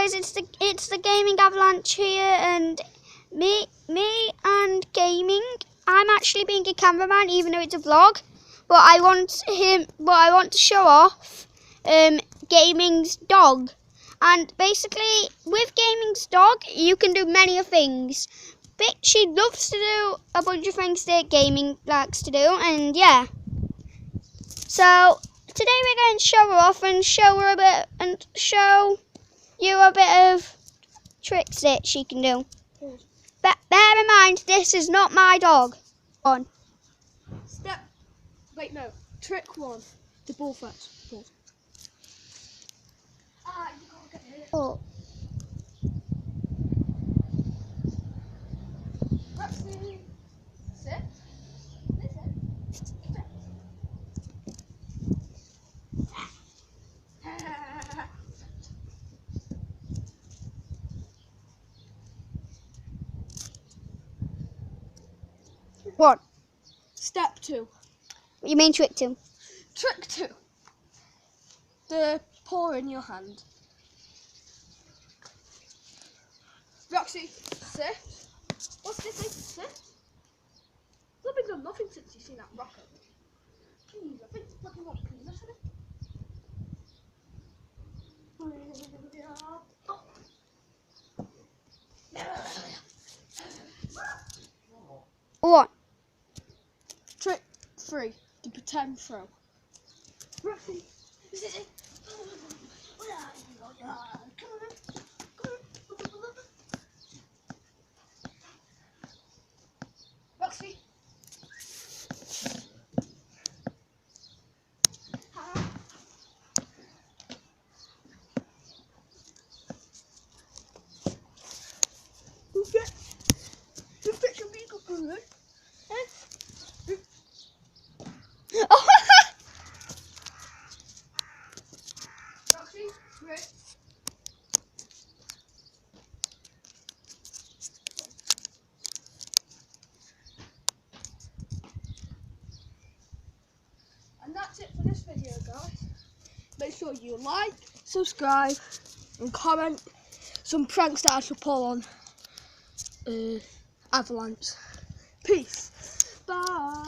guys, it's the Gaming Avalanche here, and me and Gaming. I'm actually being a cameraman, even though it's a vlog. But I want to show off Gaming's dog. And basically, with Gaming's dog, you can do many things. But she loves to do a bunch of things that Gaming likes to do, and yeah. So today we're going to show her off and show you a bit of tricks that she can do. But bear in mind, this is not my dog. On. Trick one, the ball fetch. Ball. You can't get hit. Oh. Roxy, sit. What? Step two. What you mean trick two? Trick two. The paw in your hand. Roxy, sit. What's this thing? Sit. You've been done nothing since you've seen that rocket. Please, I think what you want, please, isn't it? What? Trick three, the pretend throw. Roxy, sit. Roxy. Oh. Roxy, right. And that's it for this video, guys. Make sure you like, subscribe, and comment some pranks that I should pull on Avalanche. Peace. Bye.